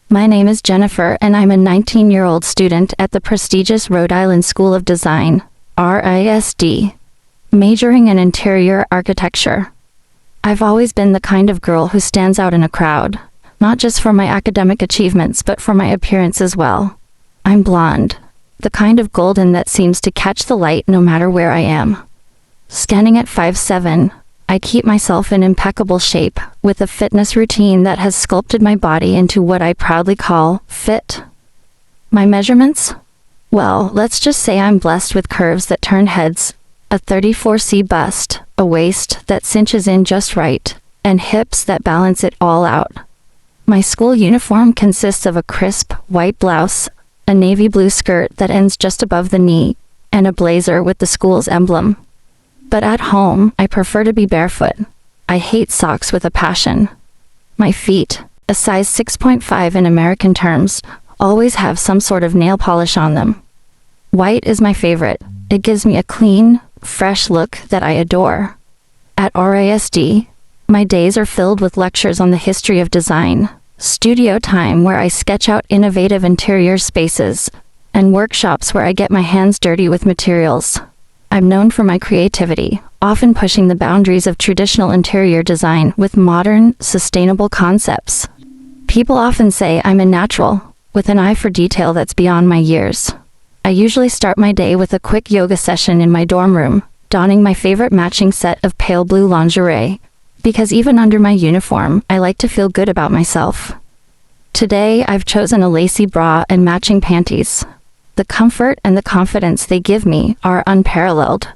My name is Jennifer and I'm a 19-year-old student at the prestigious Rhode Island School of Design, RISD, majoring in interior architecture. I've always been the kind of girl who stands out in a crowd, not just for my academic achievements but for my appearance as well. I'm blonde, the kind of golden that seems to catch the light no matter where I am. Standing at 5'7", I keep myself in impeccable shape, with a fitness routine that has sculpted my body into what I proudly call fit. My measurements? Well, let's just say I'm blessed with curves that turn heads, a 34C bust, a waist that cinches in just right, and hips that balance it all out. My school uniform consists of a crisp, white blouse, a navy blue skirt that ends just above the knee, and a blazer with the school's emblem. But at home, I prefer to be barefoot. I hate socks with a passion. My feet, a size 6.5 in American terms, always have some sort of nail polish on them. White is my favorite. It gives me a clean, fresh look that I adore. At RISD, my days are filled with lectures on the history of design, studio time where I sketch out innovative interior spaces, and workshops where I get my hands dirty with materials. I'm known for my creativity, often pushing the boundaries of traditional interior design with modern, sustainable concepts. People often say I'm a natural, with an eye for detail that's beyond my years. I usually start my day with a quick yoga session in my dorm room, donning my favorite matching set of pale blue lingerie, because even under my uniform, I like to feel good about myself. Today, I've chosen a lacy bra and matching panties. The comfort and the confidence they give me are unparalleled.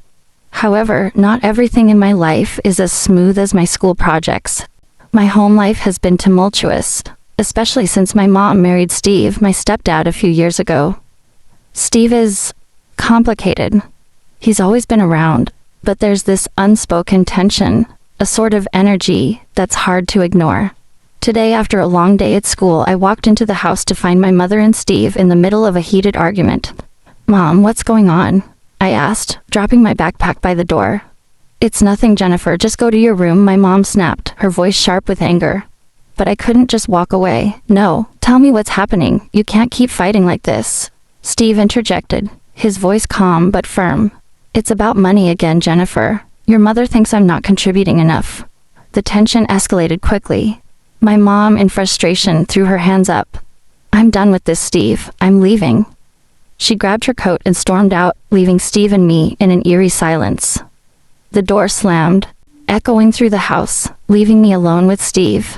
However, not everything in my life is as smooth as my school projects. My home life has been tumultuous, especially since my mom married Steve, my stepdad, a few years ago. Steve is complicated. He's always been around, but there's this unspoken tension, a sort of energy that's hard to ignore. Today, after a long day at school, I walked into the house to find my mother and Steve in the middle of a heated argument. "Mom, what's going on?" I asked, dropping my backpack by the door. "It's nothing, Jennifer, just go to your room," my mom snapped, her voice sharp with anger. But I couldn't just walk away. "No, tell me what's happening. You can't keep fighting like this," Steve interjected, his voice calm but firm. "It's about money again, Jennifer. Your mother thinks I'm not contributing enough." The tension escalated quickly. My mom, in frustration, threw her hands up. "I'm done with this, Steve. I'm leaving." She grabbed her coat and stormed out, leaving Steve and me in an eerie silence. The door slammed, echoing through the house, leaving me alone with Steve.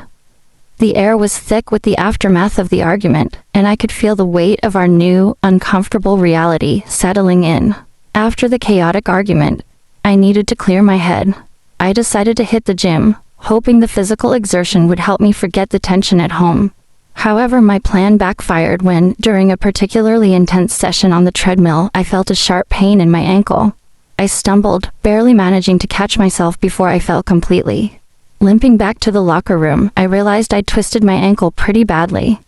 The air was thick with the aftermath of the argument, and I could feel the weight of our new, uncomfortable reality settling in. After the chaotic argument, I needed to clear my head. I decided to hit the gym, hoping the physical exertion would help me forget the tension at home. However, my plan backfired when, during a particularly intense session on the treadmill, I felt a sharp pain in my ankle. I stumbled, barely managing to catch myself before I fell completely. Limping back to the locker room, I realized I'd twisted my ankle pretty badly.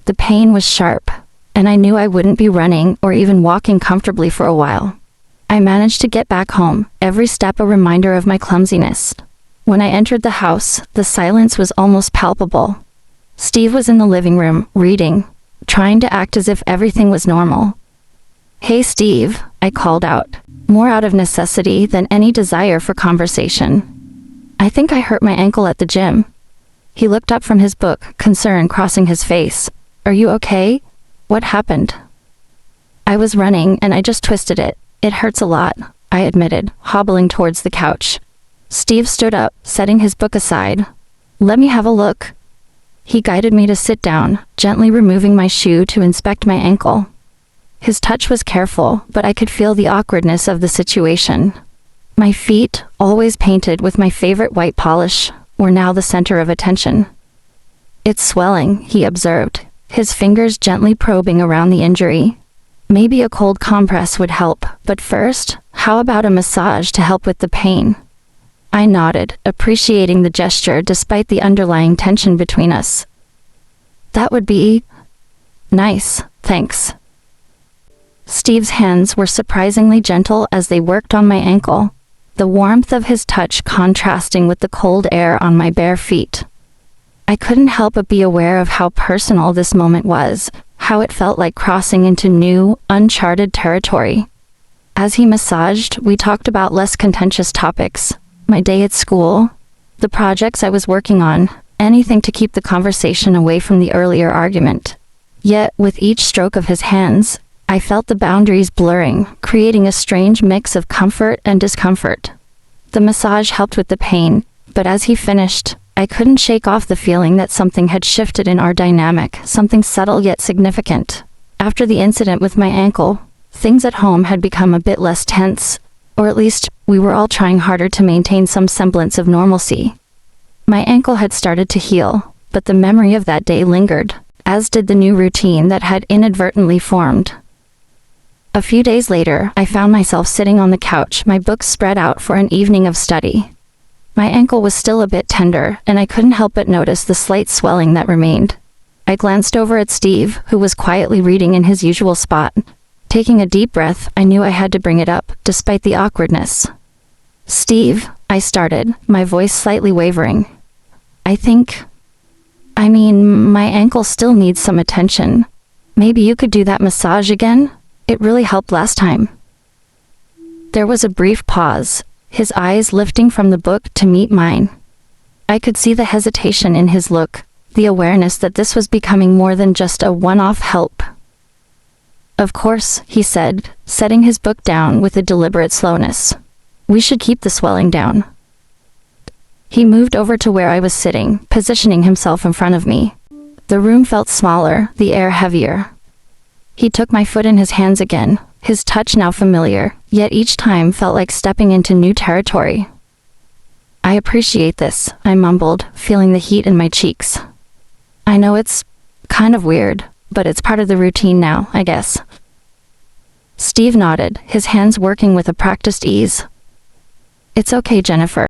The pain was sharp, and I knew I wouldn't be running or even walking comfortably for a while. I managed to get back home, every step a reminder of my clumsiness. When I entered the house, the silence was almost palpable. Steve was in the living room, reading, trying to act as if everything was normal. "Hey, Steve," I called out, more out of necessity than any desire for conversation. "I think I hurt my ankle at the gym." He looked up from his book, concern crossing his face. "Are you okay? What happened?" "I was running and I just twisted it. It hurts a lot," I admitted, hobbling towards the couch. Steve stood up, setting his book aside. "Let me have a look." He guided me to sit down, gently removing my shoe to inspect my ankle. His touch was careful, but I could feel the awkwardness of the situation. My feet, always painted with my favorite white polish, were now the center of attention. "It's swelling," he observed, his fingers gently probing around the injury. "Maybe a cold compress would help, but first, how about a massage to help with the pain?" I nodded, appreciating the gesture despite the underlying tension between us. "That would be nice, thanks." Steve's hands were surprisingly gentle as they worked on my ankle, the warmth of his touch contrasting with the cold air on my bare feet. I couldn't help but be aware of how personal this moment was, how it felt like crossing into new, uncharted territory. As he massaged, we talked about less contentious topics, my day at school, the projects I was working on, anything to keep the conversation away from the earlier argument. Yet, with each stroke of his hands, I felt the boundaries blurring, creating a strange mix of comfort and discomfort. The massage helped with the pain, but as he finished, I couldn't shake off the feeling that something had shifted in our dynamic, something subtle yet significant. After the incident with my ankle, things at home had become a bit less tense, or at least we were all trying harder to maintain some semblance of normalcy. My ankle had started to heal, but the memory of that day lingered, as did the new routine that had inadvertently formed. A few days later, I found myself sitting on the couch, my books spread out for an evening of study. My ankle was still a bit tender, and I couldn't help but notice the slight swelling that remained. I glanced over at Steve, who was quietly reading in his usual spot. Taking a deep breath, I knew I had to bring it up, despite the awkwardness. "Steve," I started, my voice slightly wavering. My ankle still needs some attention. Maybe you could do that massage again? It really helped last time." There was a brief pause, his eyes lifting from the book to meet mine. I could see the hesitation in his look, the awareness that this was becoming more than just a one-off help. "Of course," he said, setting his book down with a deliberate slowness. "We should keep the swelling down." He moved over to where I was sitting, positioning himself in front of me. The room felt smaller, the air heavier. He took my foot in his hands again, his touch now familiar, yet each time felt like stepping into new territory. "I appreciate this," I mumbled, feeling the heat in my cheeks. "I know it's kind of weird, but it's part of the routine now, I guess." Steve nodded, his hands working with a practiced ease. "It's okay, Jennifer.